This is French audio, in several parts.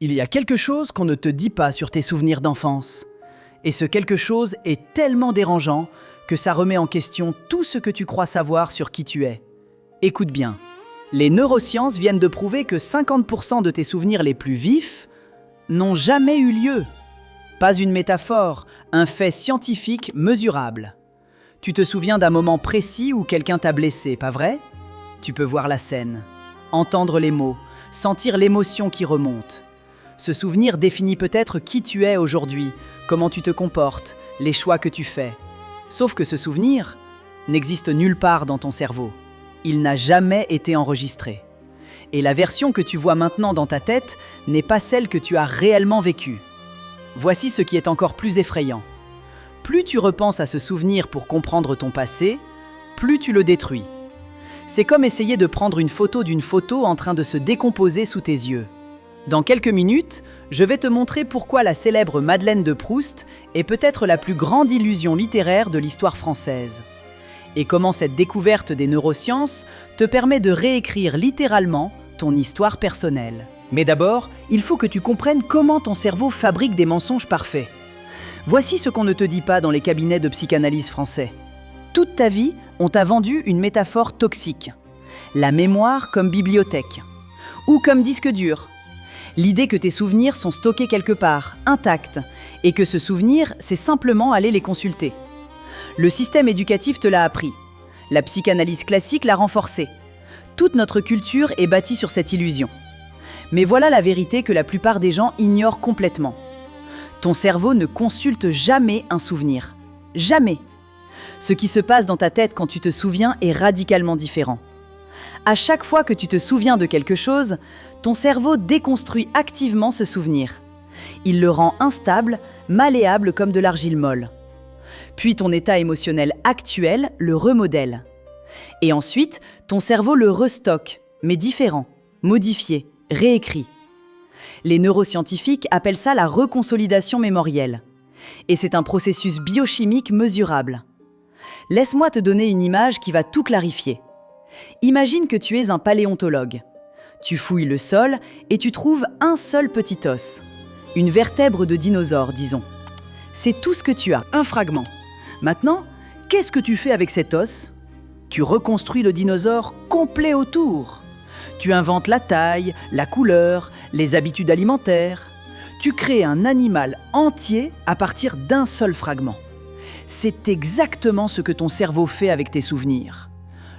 Il y a quelque chose qu'on ne te dit pas sur tes souvenirs d'enfance. Et ce quelque chose est tellement dérangeant que ça remet en question tout ce que tu crois savoir sur qui tu es. Écoute bien. Les neurosciences viennent de prouver que 50% de tes souvenirs les plus vifs n'ont jamais eu lieu. Pas une métaphore, un fait scientifique mesurable. Tu te souviens d'un moment précis où quelqu'un t'a blessé, pas vrai? Tu peux voir la scène, entendre les mots, sentir l'émotion qui remonte. Ce souvenir définit peut-être qui tu es aujourd'hui, comment tu te comportes, les choix que tu fais. Sauf que ce souvenir n'existe nulle part dans ton cerveau. Il n'a jamais été enregistré. Et la version que tu vois maintenant dans ta tête n'est pas celle que tu as réellement vécue. Voici ce qui est encore plus effrayant. Plus tu repenses à ce souvenir pour comprendre ton passé, plus tu le détruis. C'est comme essayer de prendre une photo d'une photo en train de se décomposer sous tes yeux. Dans quelques minutes, je vais te montrer pourquoi la célèbre Madeleine de Proust est peut-être la plus grande illusion littéraire de l'histoire française. Et comment cette découverte des neurosciences te permet de réécrire littéralement ton histoire personnelle. Mais d'abord, il faut que tu comprennes comment ton cerveau fabrique des mensonges parfaits. Voici ce qu'on ne te dit pas dans les cabinets de psychanalyse français. Toute ta vie, on t'a vendu une métaphore toxique. La mémoire comme bibliothèque. Ou comme disque dur. L'idée que tes souvenirs sont stockés quelque part, intacts, et que ce souvenir, c'est simplement aller les consulter. Le système éducatif te l'a appris. La psychanalyse classique l'a renforcé. Toute notre culture est bâtie sur cette illusion. Mais voilà la vérité que la plupart des gens ignorent complètement. Ton cerveau ne consulte jamais un souvenir. Jamais. Ce qui se passe dans ta tête quand tu te souviens est radicalement différent. À chaque fois que tu te souviens de quelque chose, ton cerveau déconstruit activement ce souvenir. Il le rend instable, malléable comme de l'argile molle. Puis ton état émotionnel actuel le remodèle. Et ensuite, ton cerveau le restocke, mais différent, modifié, réécrit. Les neuroscientifiques appellent ça la reconsolidation mémorielle. Et c'est un processus biochimique mesurable. Laisse-moi te donner une image qui va tout clarifier. Imagine que tu es un paléontologue. Tu fouilles le sol et tu trouves un seul petit os. Une vertèbre de dinosaure, disons. C'est tout ce que tu as, un fragment. Maintenant, qu'est-ce que tu fais avec cet os? Tu reconstruis le dinosaure complet autour. Tu inventes la taille, la couleur, les habitudes alimentaires. Tu crées un animal entier à partir d'un seul fragment. C'est exactement ce que ton cerveau fait avec tes souvenirs.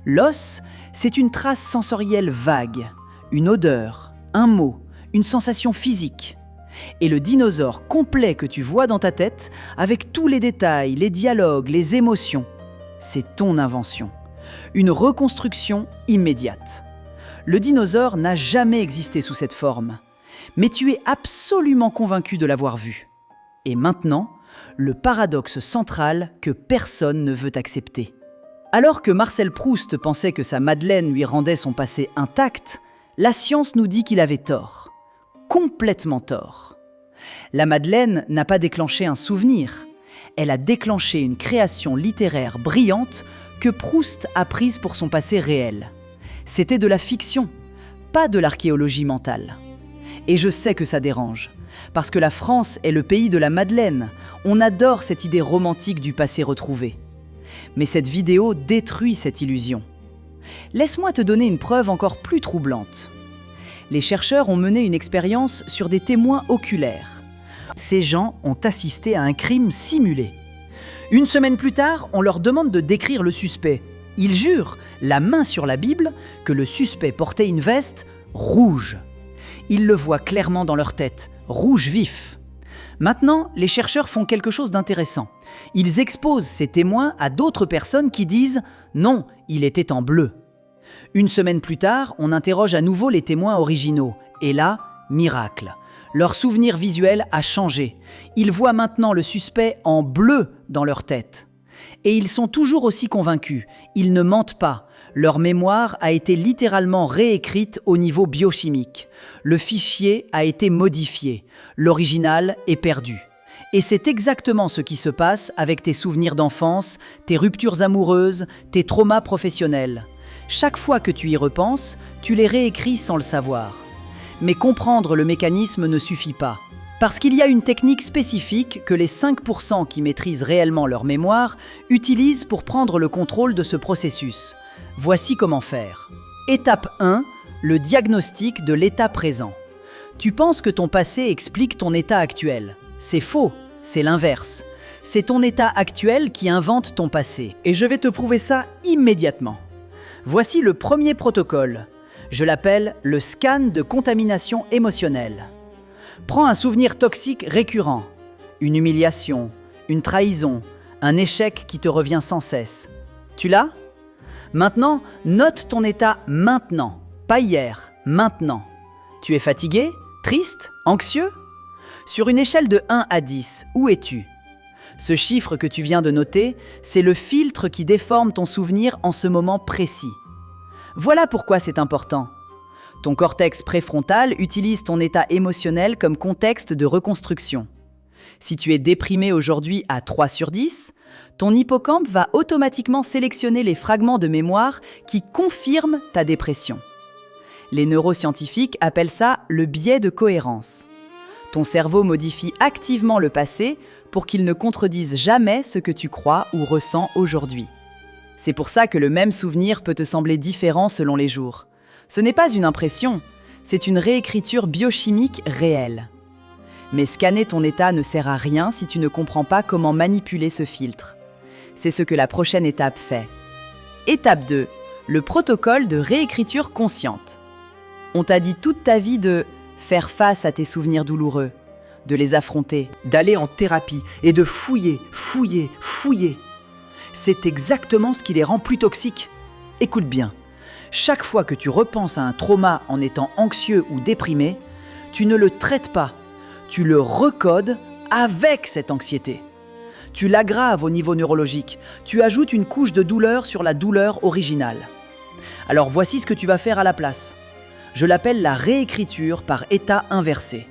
L'os, c'est une trace sensorielle vague, une odeur, un mot, une sensation physique. Et le dinosaure complet que tu vois dans ta tête, avec tous les détails, les dialogues, les émotions, c'est ton invention. Une reconstruction immédiate. Le dinosaure n'a jamais existé sous cette forme, mais tu es absolument convaincu de l'avoir vu. Et maintenant, le paradoxe central que personne ne veut accepter. Alors que Marcel Proust pensait que sa Madeleine lui rendait son passé intact, la science nous dit qu'il avait tort. Complètement tort. La Madeleine n'a pas déclenché un souvenir. Elle a déclenché une création littéraire brillante que Proust a prise pour son passé réel. C'était de la fiction, pas de l'archéologie mentale. Et je sais que ça dérange, parce que la France est le pays de la Madeleine. On adore cette idée romantique du passé retrouvé. Mais cette vidéo détruit cette illusion. Laisse-moi te donner une preuve encore plus troublante. Les chercheurs ont mené une expérience sur des témoins oculaires. Ces gens ont assisté à un crime simulé. Une semaine plus tard, on leur demande de décrire le suspect. Ils jurent, la main sur la Bible, que le suspect portait une veste rouge. Ils le voient clairement dans leur tête, rouge vif. Maintenant, les chercheurs font quelque chose d'intéressant. Ils exposent ces témoins à d'autres personnes qui disent « Non, il était en bleu ». Une semaine plus tard, on interroge à nouveau les témoins originaux. Et là, miracle. Leur souvenir visuel a changé. Ils voient maintenant le suspect en bleu dans leur tête. Et ils sont toujours aussi convaincus. Ils ne mentent pas. Leur mémoire a été littéralement réécrite au niveau biochimique. Le fichier a été modifié. L'original est perdu. Et c'est exactement ce qui se passe avec tes souvenirs d'enfance, tes ruptures amoureuses, tes traumas professionnels. Chaque fois que tu y repenses, tu les réécris sans le savoir. Mais comprendre le mécanisme ne suffit pas. Parce qu'il y a une technique spécifique que les 5% qui maîtrisent réellement leur mémoire utilisent pour prendre le contrôle de ce processus. Voici comment faire. Étape 1, le diagnostic de l'état présent. Tu penses que ton passé explique ton état actuel. C'est faux, c'est l'inverse. C'est ton état actuel qui invente ton passé. Et je vais te prouver ça immédiatement. Voici le premier protocole. Je l'appelle le scan de contamination émotionnelle. Prends un souvenir toxique récurrent, une humiliation, une trahison, un échec qui te revient sans cesse. Tu l'as ? Maintenant, note ton état maintenant, pas hier, maintenant. Tu es fatigué, triste, anxieux ? Sur une échelle de 1 à 10, où es-tu ? Ce chiffre que tu viens de noter, c'est le filtre qui déforme ton souvenir en ce moment précis. Voilà pourquoi c'est important. Ton cortex préfrontal utilise ton état émotionnel comme contexte de reconstruction. Si tu es déprimé aujourd'hui à 3 sur 10, ton hippocampe va automatiquement sélectionner les fragments de mémoire qui confirment ta dépression. Les neuroscientifiques appellent ça le biais de cohérence. Ton cerveau modifie activement le passé pour qu'il ne contredise jamais ce que tu crois ou ressens aujourd'hui. C'est pour ça que le même souvenir peut te sembler différent selon les jours. Ce n'est pas une impression, c'est une réécriture biochimique réelle. Mais scanner ton état ne sert à rien si tu ne comprends pas comment manipuler ce filtre. C'est ce que la prochaine étape fait. Étape 2, le protocole de réécriture consciente. On t'a dit toute ta vie de faire face à tes souvenirs douloureux, de les affronter, d'aller en thérapie et de fouiller. C'est exactement ce qui les rend plus toxiques. Écoute bien, chaque fois que tu repenses à un trauma en étant anxieux ou déprimé, tu ne le traites pas, tu le recodes avec cette anxiété. Tu l'aggraves au niveau neurologique, tu ajoutes une couche de douleur sur la douleur originale. Alors voici ce que tu vas faire à la place. Je l'appelle la réécriture par état inversé.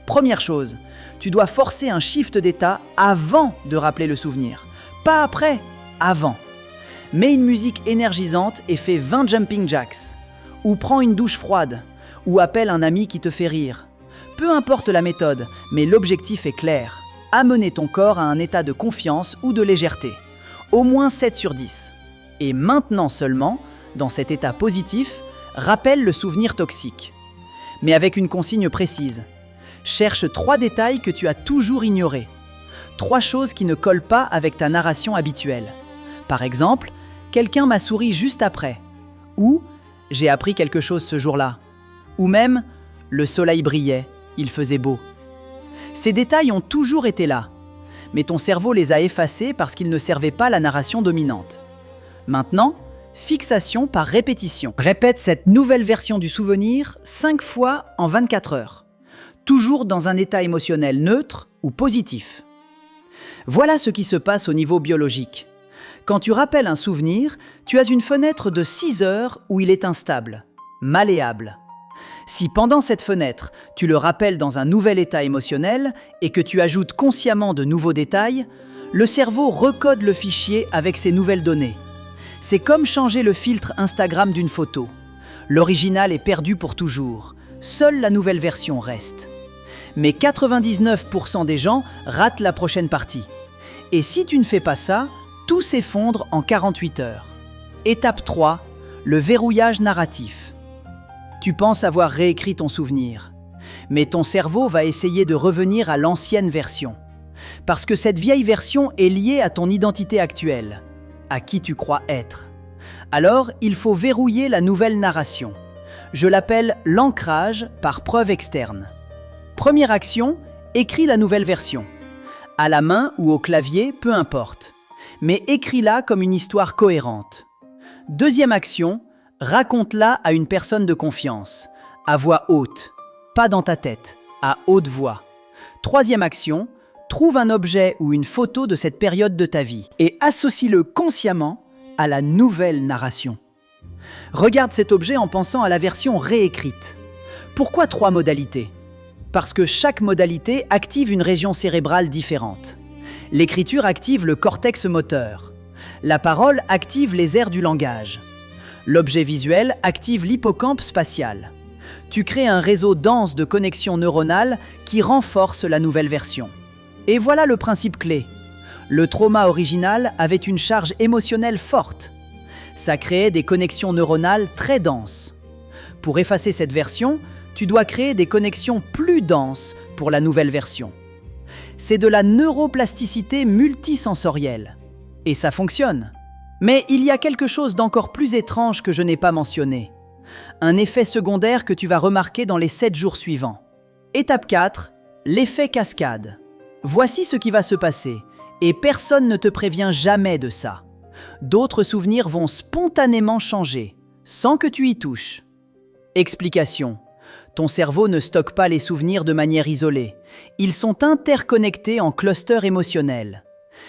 Première chose, tu dois forcer un shift d'état avant de rappeler le souvenir. Pas après, avant. Mets une musique énergisante et fais 20 jumping jacks. Ou prends une douche froide. Ou appelle un ami qui te fait rire. Peu importe la méthode, mais l'objectif est clair. Amener ton corps à un état de confiance ou de légèreté. Au moins 7 sur 10. Et maintenant seulement, dans cet état positif, rappelle le souvenir toxique. Mais avec une consigne précise. Cherche 3 détails que tu as toujours ignorés. 3 choses qui ne collent pas avec ta narration habituelle. Par exemple, quelqu'un m'a souri juste après. Ou j'ai appris quelque chose ce jour-là. Ou même, le soleil brillait, il faisait beau. Ces détails ont toujours été là. Mais ton cerveau les a effacés parce qu'ils ne servaient pas la narration dominante. Maintenant, fixation par répétition. Répète cette nouvelle version du souvenir 5 fois en 24 heures. Toujours dans un état émotionnel neutre ou positif. Voilà ce qui se passe au niveau biologique. Quand tu rappelles un souvenir, tu as une fenêtre de 6 heures où il est instable, malléable. Si pendant cette fenêtre, tu le rappelles dans un nouvel état émotionnel et que tu ajoutes consciemment de nouveaux détails, le cerveau recode le fichier avec ces nouvelles données. C'est comme changer le filtre Instagram d'une photo. L'original est perdu pour toujours. Seule la nouvelle version reste. Mais 99% des gens ratent la prochaine partie. Et si tu ne fais pas ça, tout s'effondre en 48 heures. Étape 3, le verrouillage narratif. Tu penses avoir réécrit ton souvenir, mais ton cerveau va essayer de revenir à l'ancienne version. Parce que cette vieille version est liée à ton identité actuelle, à qui tu crois être. Alors, il faut verrouiller la nouvelle narration. Je l'appelle l'ancrage par preuve externe. Première action, écris la nouvelle version. À la main ou au clavier, peu importe. Mais écris-la comme une histoire cohérente. Deuxième action, raconte-la à une personne de confiance, à voix haute, pas dans ta tête, à haute voix. Troisième action, trouve un objet ou une photo de cette période de ta vie et associe-le consciemment à la nouvelle narration. Regarde cet objet en pensant à la version réécrite. Pourquoi 3 modalités ? Parce que chaque modalité active une région cérébrale différente. L'écriture active le cortex moteur. La parole active les aires du langage. L'objet visuel active l'hippocampe spatial. Tu crées un réseau dense de connexions neuronales qui renforce la nouvelle version. Et voilà le principe clé. Le trauma original avait une charge émotionnelle forte. Ça créait des connexions neuronales très denses. Pour effacer cette version, tu dois créer des connexions plus denses pour la nouvelle version. C'est de la neuroplasticité multisensorielle. Et ça fonctionne. Mais il y a quelque chose d'encore plus étrange que je n'ai pas mentionné. Un effet secondaire que tu vas remarquer dans les 7 jours suivants. Étape 4, l'effet cascade. Voici ce qui va se passer, et personne ne te prévient jamais de ça. D'autres souvenirs vont spontanément changer, sans que tu y touches. Explication. Ton cerveau ne stocke pas les souvenirs de manière isolée. Ils sont interconnectés en clusters émotionnels.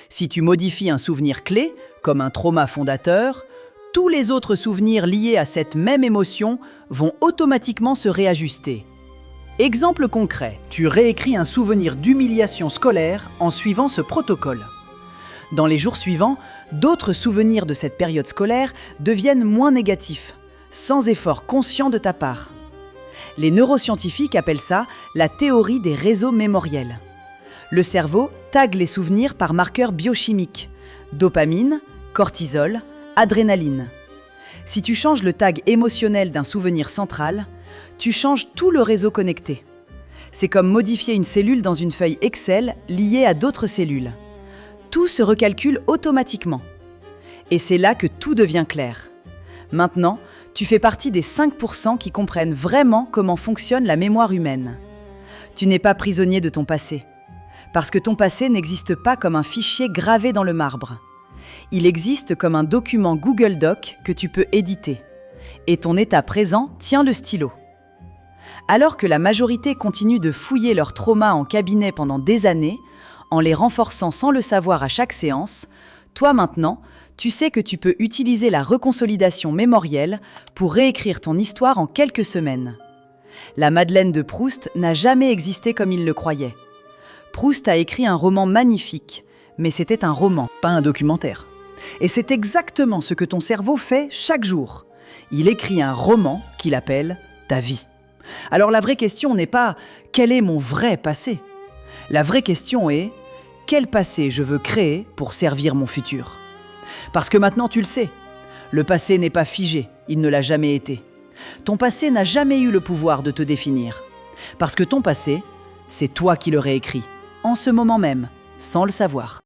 Si tu modifies un souvenir clé, comme un trauma fondateur, tous les autres souvenirs liés à cette même émotion vont automatiquement se réajuster. Exemple concret, tu réécris un souvenir d'humiliation scolaire en suivant ce protocole. Dans les jours suivants, d'autres souvenirs de cette période scolaire deviennent moins négatifs, sans effort conscient de ta part. Les neuroscientifiques appellent ça la théorie des réseaux mémoriels. Le cerveau tague les souvenirs par marqueurs biochimiques, dopamine, cortisol, adrénaline. Si tu changes le tag émotionnel d'un souvenir central, tu changes tout le réseau connecté. C'est comme modifier une cellule dans une feuille Excel liée à d'autres cellules. Tout se recalcule automatiquement. Et c'est là que tout devient clair. Maintenant, tu fais partie des 5% qui comprennent vraiment comment fonctionne la mémoire humaine. Tu n'es pas prisonnier de ton passé. Parce que ton passé n'existe pas comme un fichier gravé dans le marbre. Il existe comme un document Google Doc que tu peux éditer. Et ton état présent tient le stylo. Alors que la majorité continue de fouiller leurs traumas en cabinet pendant des années, en les renforçant sans le savoir à chaque séance, toi maintenant, tu sais que tu peux utiliser la reconsolidation mémorielle pour réécrire ton histoire en quelques semaines. La Madeleine de Proust n'a jamais existé comme il le croyait. Proust a écrit un roman magnifique, mais c'était un roman, Pas un documentaire. Et c'est exactement ce que ton cerveau fait chaque jour. Il écrit un roman qu'il appelle ta vie. Alors la vraie question n'est pas « quel est mon vrai passé ?» La vraie question est « quel passé je veux créer pour servir mon futur ?» Parce que maintenant tu le sais, le passé n'est pas figé, il ne l'a jamais été. Ton passé n'a jamais eu le pouvoir de te définir. Parce que ton passé, c'est toi qui le réécris, en ce moment même, sans le savoir.